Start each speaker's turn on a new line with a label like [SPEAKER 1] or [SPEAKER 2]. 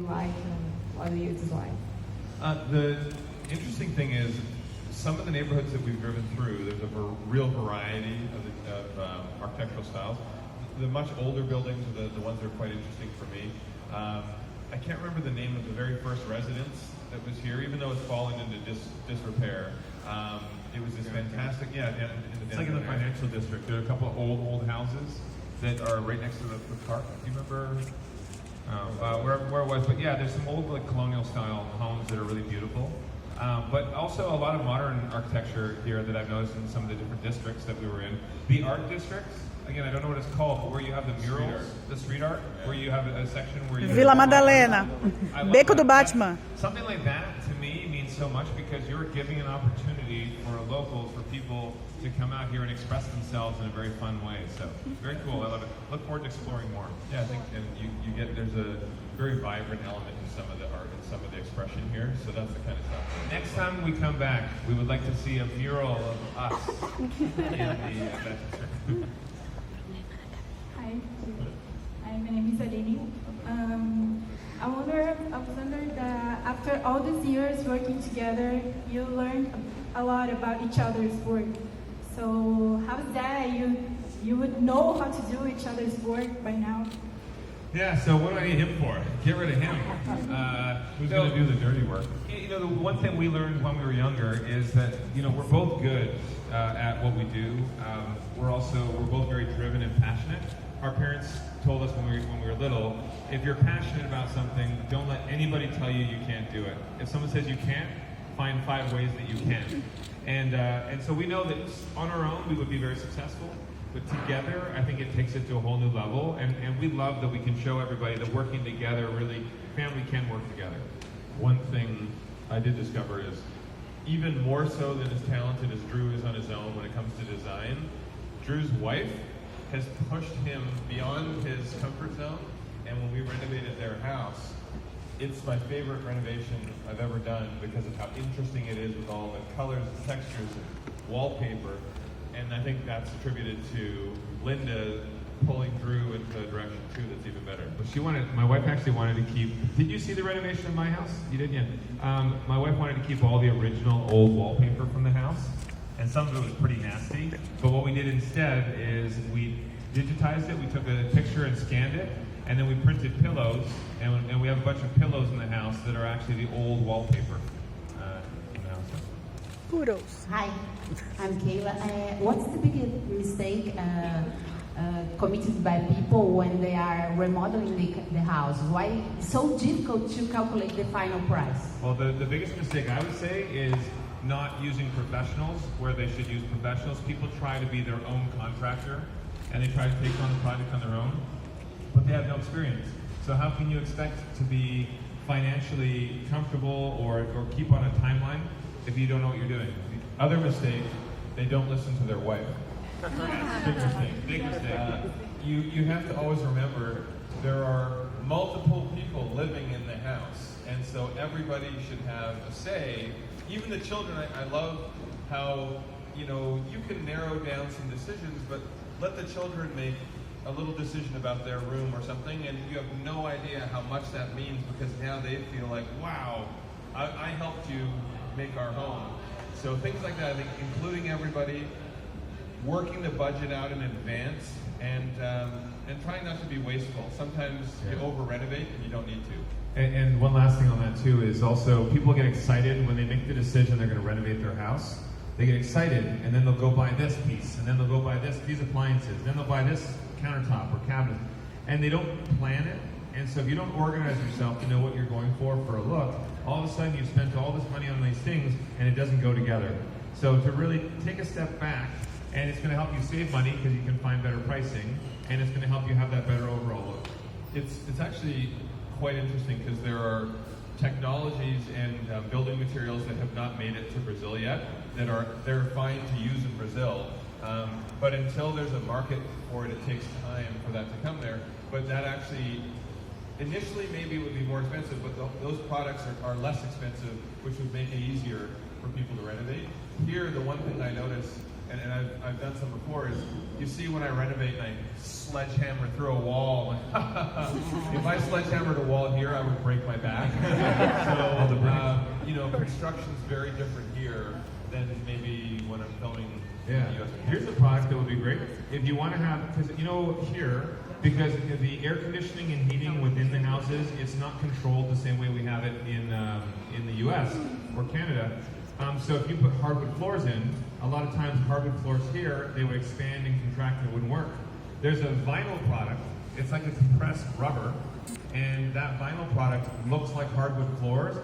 [SPEAKER 1] like and what do you dislike?
[SPEAKER 2] The interesting thing is, some of the neighborhoods that we've driven through, there's a real variety of architectural styles. The much older buildings are the ones that are quite interesting for me. I can't remember the name of the very first residence that was here, even though it's fallen into disrepair. It was this fantastic,
[SPEAKER 3] it's like in the financial district. There are a couple of old houses that are right next to the park. Do you remember where it was? But yeah, there's some old like colonial style homes that are really beautiful. But also a lot of modern architecture here that I've noticed in some of the different districts that we were in. The art districts, again, I don't know what it's called, but where you have the murals, the street art, where you have a section where you...
[SPEAKER 4] Vila Madalena, Beco do Batman.
[SPEAKER 3] Something like that, to me, means so much because you're giving an opportunity for locals, for people to come out here and express themselves in a very fun way. So, very cool. I love it. Look forward to exploring more.
[SPEAKER 2] Yeah, I think and you get, there's a very vibrant element in some of the art and some of the expression here, so that's the kind of stuff.
[SPEAKER 3] Next time we come back, we would like to see a mural of us in the Manchester.
[SPEAKER 5] Hi, my name is Aline. I was wondering that after all these years working together, you learned a lot about each other's work. So how's that? You would know how to do each other's work by now?
[SPEAKER 3] Yeah, so what do I need him for? Get rid of him.
[SPEAKER 2] Who's going to do the dirty work?
[SPEAKER 3] You know, the one thing we learned when we were younger is that, you know, we're both good at what we do. We're both very driven and passionate. Our parents told us when we were little, if you're passionate about something, don't let anybody tell you you can't do it. If someone says you can't, find 5 ways that you can. And so we know that on our own we would be very successful, but together I think it takes it to a whole new level. And we love that we can show everybody that working together, really, family can work together.
[SPEAKER 2] One thing I did discover is, even more so than as talented as Drew is on his own when it comes to design, Drew's wife has pushed him beyond his comfort zone. And when we renovated their house, it's my favorite renovation I've ever done because of how interesting it is with all the colors and textures and wallpaper. And I think that's attributed to Linda pulling Drew into a direction too that's even better.
[SPEAKER 3] But my wife actually wanted to keep, did you see the renovation of my house? You did, yeah. My wife wanted to keep all the original old wallpaper from the house, and some of it was pretty nasty. But what we did instead is we digitized it, we took a picture and scanned it, and then we printed pillows, and we have a bunch of pillows in the house that are actually the old wallpaper in the house.
[SPEAKER 4] Kudos.
[SPEAKER 6] Hi, I'm Kayla. What's the biggest mistake committed by people when they are remodeling the house? Why it's so difficult to calculate the final price?
[SPEAKER 3] Well, the biggest mistake I would say is not using professionals where they should use professionals. People try to be their own contractor, and they try to take on the project on their own, but they have no experience. So how can you expect to be financially comfortable or keep on a timeline if you don't know what you're doing?
[SPEAKER 2] Other mistake, they don't listen to their wife.
[SPEAKER 3] Big mistake.
[SPEAKER 2] You have to always remember there are multiple people living in the house, and so everybody should have a say. Even the children. I love how you can narrow down some decisions, but let the children make a little decision about their room or something, and you have no idea how much that means because now they feel like, wow, I helped you make our home. So things like that, I think, including everybody, working the budget out in advance, and trying not to be wasteful. Sometimes you over-renovate and you don't need to.
[SPEAKER 3] And one last thing on that too is also people get excited when they make the decision they're going to renovate their house. They get excited, and then they'll go buy this piece, and then they'll go buy these appliances, then they'll buy this countertop or cabinet, and they don't plan it. And so if you don't organize yourself to know what you're going for a look, all of a sudden you've spent all this money on these things, and it doesn't go together. So to really take a step back, and it's going to help you save money because you can find better pricing, and it's going to help you have that better overall look.
[SPEAKER 2] It's actually quite interesting because there are technologies and building materials that have not made it to Brazil yet they're fine to use in Brazil, but until there's a market for it, it takes time for that to come there. But that actually initially maybe would be more expensive, but those products are less expensive, which would make it easier for people to renovate. Here, the one thing I notice and I've done some before, is you see when I renovate and I sledgehammer through a wall. If I sledgehammered a wall here, I would break my back. So, construction's very different here than maybe when I'm filming
[SPEAKER 3] Yeah.
[SPEAKER 2] in the US.
[SPEAKER 3] Here's a product that would be great if you want to have, because here, because the air conditioning and heating within the houses, it's not controlled the same way we have it in the U.S. or Canada. So if you put hardwood floors in, a lot of times hardwood floors here, they would expand and contract and it wouldn't work. There's a vinyl product. It's like a compressed rubber, and that vinyl product looks like hardwood floors.